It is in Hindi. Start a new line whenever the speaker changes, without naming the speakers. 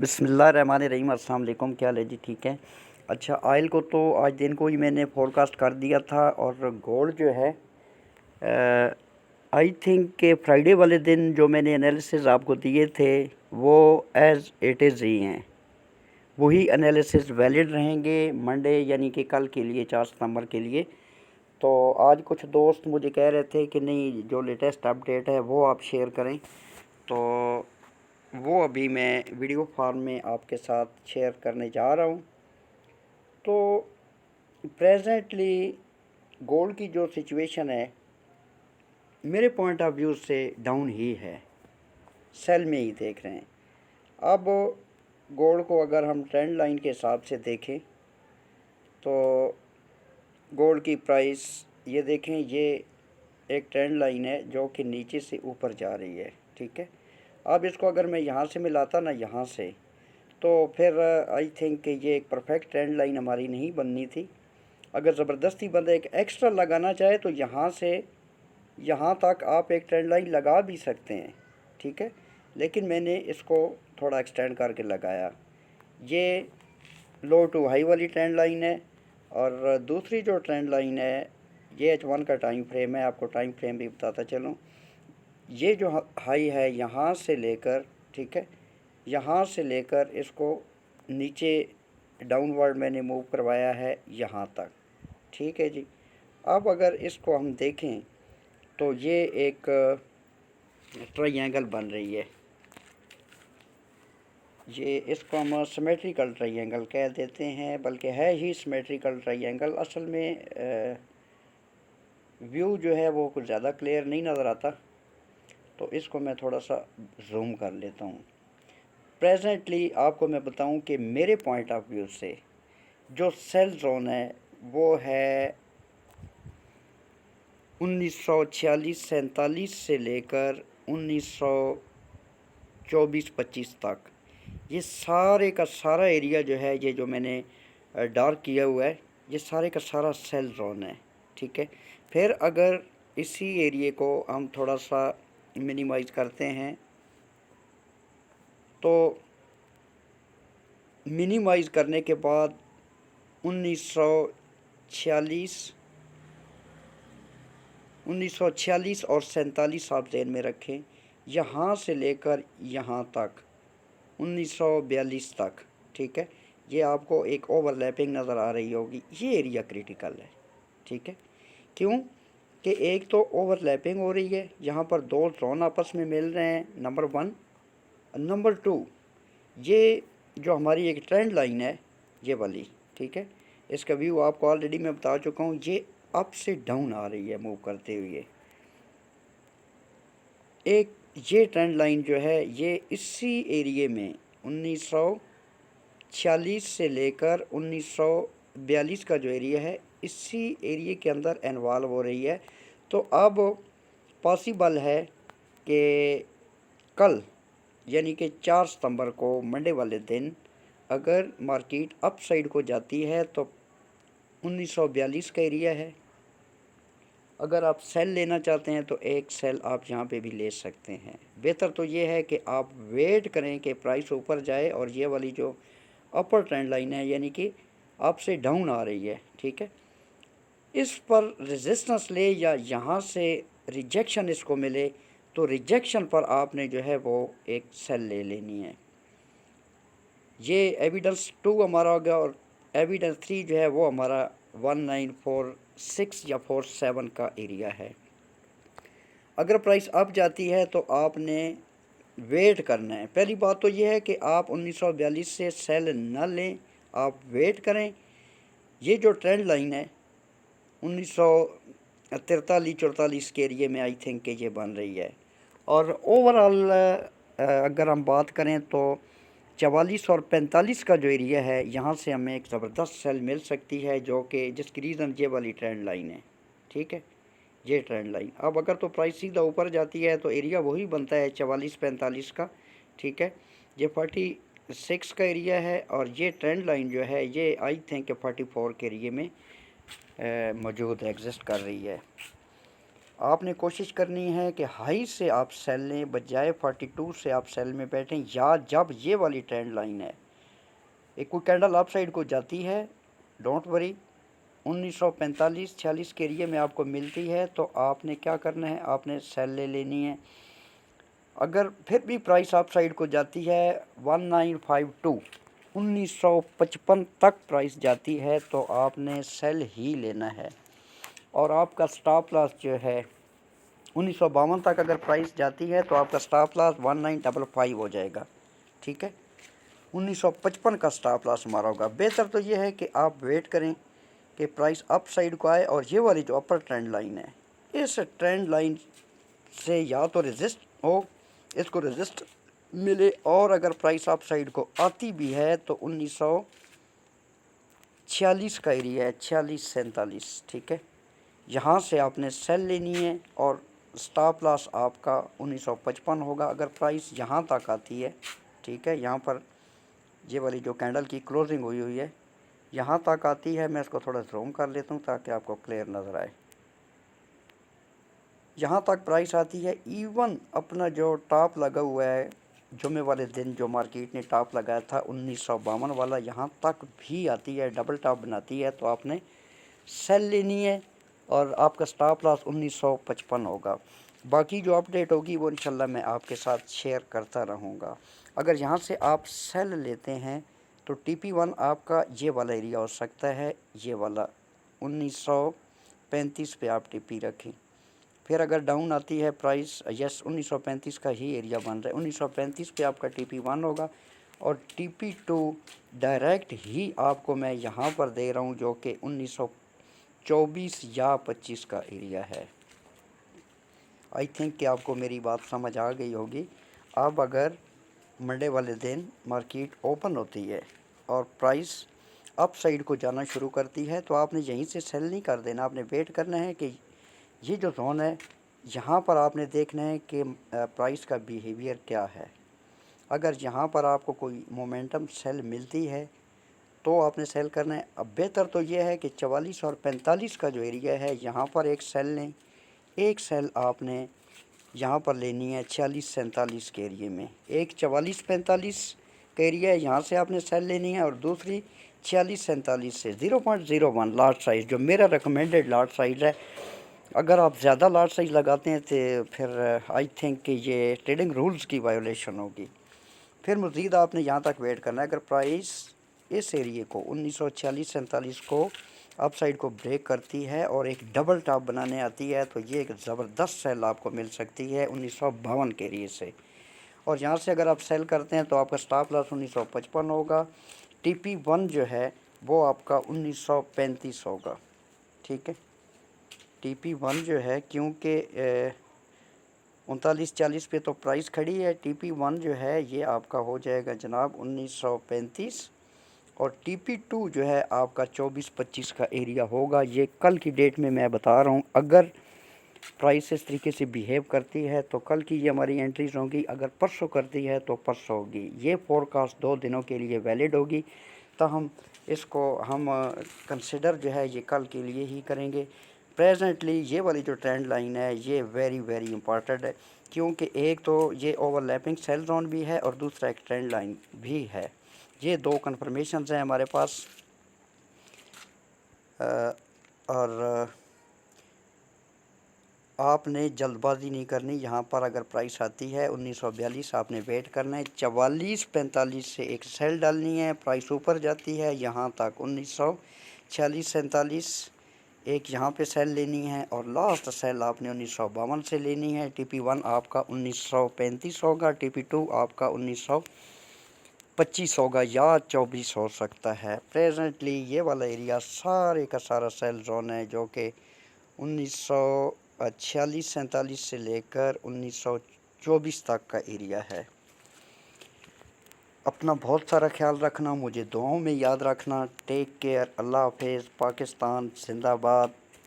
बिस्मिल्लाहिर्रहमानिर्रहीम। अस्सलाम वालेकुम। क्या हाल है जी? ठीक है। अच्छा, ऑयल को तो आज दिन को ही मैंने फोरकास्ट कर दिया था और गोल्ड जो है आई थिंक के फ्राइडे वाले दिन जो मैंने एनालिसिस आपको दिए थे वो एज़ इट इज़ ही हैं। वही एनालिसिस वैलिड रहेंगे मंडे यानी कि कल के लिए, 4 सितंबर के लिए। तो आज कुछ दोस्त मुझे कह रहे थे कि नहीं, जो लेटेस्ट अपडेट है वो आप शेयर करें, तो वो अभी मैं वीडियो फॉर्म में आपके साथ शेयर करने जा रहा हूँ। तो प्रेजेंटली गोल्ड की जो सिचुएशन है मेरे पॉइंट ऑफ व्यू से डाउन ही है, सेल में ही देख रहे हैं। अब गोल्ड को अगर हम ट्रेंड लाइन के हिसाब से देखें तो गोल्ड की प्राइस ये देखें, ये एक ट्रेंड लाइन है जो कि नीचे से ऊपर जा रही है। ठीक है। अब इसको अगर मैं यहाँ से मिलाता ना यहाँ से, तो फिर आई थिंक कि ये एक परफेक्ट ट्रेंड लाइन हमारी नहीं बननी थी। अगर ज़बरदस्ती बंदा एक एक्स्ट्रा लगाना चाहे तो यहाँ से यहाँ तक आप एक ट्रेंड लाइन लगा भी सकते हैं। ठीक है। लेकिन मैंने इसको थोड़ा एक्सटेंड करके लगाया। ये लो टू हाई वाली ट्रेंड लाइन है और दूसरी जो ट्रेंड लाइन है ये H1 का टाइम फ्रेम है। आपको टाइम फ्रेम भी बताता चलूँ। ये जो हाई है यहाँ से लेकर, ठीक है, यहाँ से लेकर इसको नीचे डाउनवर्ड मैंने मूव करवाया है यहाँ तक। ठीक है जी। अब अगर इसको हम देखें तो ये एक ट्रायंगल बन रही है। ये इसको हम सिमेट्रिकल ट्रायंगल कह देते हैं, बल्कि है ही सिमेट्रिकल ट्रायंगल। असल में व्यू जो है वो कुछ ज़्यादा क्लियर नहीं नज़र आता, तो इसको मैं थोड़ा सा जूम कर लेता हूँ। प्रेजेंटली आपको मैं बताऊं कि मेरे पॉइंट ऑफ व्यू से जो सेल जोन है वो है 1946-47 से लेकर 1924-25 तक। ये सारे का सारा एरिया जो है, ये जो मैंने डार्क किया हुआ है, ये सारे का सारा सेल जोन है। ठीक है। फिर अगर इसी एरिए को हम थोड़ा सा मिनिमाइज करते हैं तो मिनिमाइज करने के बाद 1946 और 47 आप ज़हन में रखें। यहाँ से लेकर यहाँ तक 1942 तक। ठीक है। ये आपको एक ओवरलैपिंग नज़र आ रही होगी। ये एरिया क्रिटिकल है। ठीक है। क्यों कि एक तो ओवरलैपिंग हो रही है, यहाँ पर दो जोन आपस में मिल रहे हैं, नंबर 1। नंबर 2, ये जो हमारी एक ट्रेंड लाइन है ये वाली, ठीक है, इसका व्यू आपको ऑलरेडी मैं बता चुका हूँ। ये अप से डाउन आ रही है मूव करते हुए। एक ये ट्रेंड लाइन जो है ये इसी एरिए में 1946 से लेकर 1942 का जो एरिया है इसी एरिए के अंदर इन्वॉल्व हो रही है। तो अब पॉसिबल है कि कल यानी कि 4 सितंबर को मंडे वाले दिन अगर मार्केट अप साइड को जाती है तो 1942 का एरिया है। अगर आप सेल लेना चाहते हैं तो एक सेल आप यहाँ पे भी ले सकते हैं। बेहतर तो ये है कि आप वेट करें कि प्राइस ऊपर जाए और ये वाली जो अपर ट्रेंड लाइन है यानी कि अप से डाउन आ रही है, ठीक है, इस पर रेजिस्टेंस ले या यहाँ से रिजेक्शन इसको मिले तो रिजेक्शन पर आपने जो है वो एक सेल ले लेनी है। ये एविडेंस 2 हमारा हो गया और एविडेंस 3 जो है वो हमारा 1946 या 47 का एरिया है। अगर प्राइस अप जाती है तो आपने वेट करना है। पहली बात तो ये है कि आप 1942 से सेल न लें, आप वेट करें। ये जो ट्रेंड लाइन है 1943-44 के एरिए में आई थिंक कि ये बन रही है। और ओवरऑल अगर हम बात करें तो 44 और 45 का जो एरिया है यहाँ से हमें एक ज़बरदस्त सेल मिल सकती है, जो कि जिसकी रीज़न ये वाली ट्रेंड लाइन है। ठीक है, ये ट्रेंड लाइन। अब अगर तो प्राइस सीधा ऊपर जाती है तो एरिया वही बनता है 44-45 का। ठीक है, ये 46 का एरिया है और ये ट्रेंड लाइन जो है ये आई थिंक 44 के एरिए में मौजूद एग्जिस्ट कर रही है। आपने कोशिश करनी है कि हाई से आप सेल लें, बजाय 42 से आप सेल में बैठें। या जब ये वाली ट्रेंड लाइन है, एक कोई कैंडल अप साइड को जाती है, डोंट वरी, 1945-46 के एरिए में आपको मिलती है तो आपने क्या करना है, आपने सेल ले लेनी है। अगर फिर भी प्राइस अप साइड को जाती है 1952, 1955 तक प्राइस जाती है तो आपने सेल ही लेना है। और आपका स्टॉप लॉस जो है 1952 तक अगर प्राइस जाती है तो आपका स्टॉप लॉस 1955 हो जाएगा। ठीक है, 1955 का स्टॉप लॉस हमारा होगा। बेहतर तो ये है कि आप वेट करें कि प्राइस अप साइड को आए और ये वाली जो अपर ट्रेंड लाइन है, इस ट्रेंड लाइन से या तो रेजिस्ट हो, इसको रेजिस्ट मिले, और अगर प्राइस अप साइड को आती भी है तो 1946 का एरिया है, 46-47। ठीक है, यहाँ से आपने सेल लेनी है और स्टॉप लॉस आपका 1955 होगा अगर प्राइस यहाँ तक आती है। ठीक है, यहाँ पर ये वाली जो कैंडल की क्लोजिंग हुई हुई है यहाँ तक आती है। मैं इसको थोड़ा ज़ूम कर लेता हूँ ताकि आपको क्लियर नज़र आए। यहाँ तक प्राइस आती है, इवन अपना जो टॉप लगा हुआ है जुमे वाले दिन जो मार्केट ने टॉप लगाया था 1952 वाला, यहाँ तक भी आती है, डबल टॉप बनाती है तो आपने सेल लेनी है और आपका स्टॉप लॉस 1955 होगा। बाकी जो अपडेट होगी वो इंशाल्लाह मैं आपके साथ शेयर करता रहूँगा। अगर यहाँ से आप सेल लेते हैं तो TP1 आपका ये वाला एरिया हो सकता है, ये वाला 1935 पे आप TP रखें। फिर अगर डाउन आती है प्राइस, यस 1935 का ही एरिया बन रहा है, 1935 पे आपका TP1 होगा और TP2 डायरेक्ट ही आपको मैं यहाँ पर दे रहा हूँ जो कि 1924 या 25 का एरिया है। आई थिंक कि आपको मेरी बात समझ आ गई होगी। अब अगर मंडे वाले दिन मार्केट ओपन होती है और प्राइस अप साइड को जाना शुरू करती है तो आपने यहीं से सेल नहीं कर देना, आपने वेट करना है कि ये जो जोन है यहाँ पर आपने देखना है कि प्राइस का बिहेवियर क्या है। अगर यहाँ पर आपको कोई मोमेंटम सेल मिलती है तो आपने सेल करना है। अब बेहतर तो ये है कि 44 और 45 का जो एरिया है यहाँ पर एक सेल लें, एक सेल आपने यहाँ पर लेनी है 46-47 के एरिए में। एक 44-45 का एरिया है, यहाँ से आपने सेल लेनी है और दूसरी 46-47 से 0.01 लार्ज साइज़ जो मेरा रिकमेंडेड लार्ज साइज़ है। अगर आप ज़्यादा लार्ज साइज़ लगाते हैं तो फिर आई थिंक कि ये ट्रेडिंग रूल्स की वायोलेशन होगी। फिर मज़ीद आपने यहाँ तक वेट करना है। अगर प्राइस इस एरिए को 1946-47 को अप साइड को ब्रेक करती है और एक डबल टॉप बनाने आती है तो ये एक ज़बरदस्त सेल आपको मिल सकती है 1952 के एरिए से। और यहाँ से अगर आप सेल करते हैं तो आपका स्टॉप लॉस 1955 होगा। TP1 जो है वो आपका 1935 होगा। ठीक है, TP1 जो है क्योंकि 39-40 पे तो प्राइस खड़ी है, TP1 जो है ये आपका हो जाएगा जनाब 1935 और TP2 जो है आपका 24-25 का एरिया होगा। ये कल की डेट में मैं बता रहा हूँ। अगर प्राइस इस तरीके से बिहेव करती है तो कल की ये हमारी एंट्रीज होंगी, अगर परसों करती है तो परसों होगी। ये फोरकास्ट 2 दिनों के लिए वैलिड होगी, तो हम इसको कंसिडर जो है ये कल के लिए ही करेंगे। प्रेजेंटली ये वाली जो ट्रेंड लाइन है ये वेरी इंपॉर्टेंट है क्योंकि एक तो ये ओवरलैपिंग सेल जोन भी है और दूसरा एक ट्रेंड लाइन भी है। ये 2 कन्फर्मेशन हैं हमारे पास। और आपने जल्दबाजी नहीं करनी। यहाँ पर अगर प्राइस आती है 1942 आपने वेट करना है। 44-45 से एक सेल डालनी है, प्राइस ऊपर जाती है यहाँ तक 1946-47 एक यहाँ पे सेल लेनी है और लास्ट सेल आपने 1952 से लेनी है। TP1 आपका 1935 होगा, TP2 आपका 1925 होगा या 24 हो सकता है। प्रेजेंटली ये वाला एरिया सारे का सारा सेल जोन है जो कि 1946-47 से लेकर 1924 तक का एरिया है। अपना बहुत सारा ख्याल रखना, मुझे दुआओं में याद रखना। टेक केयर, अल्लाह हाफिज़, पाकिस्तान जिंदाबाद।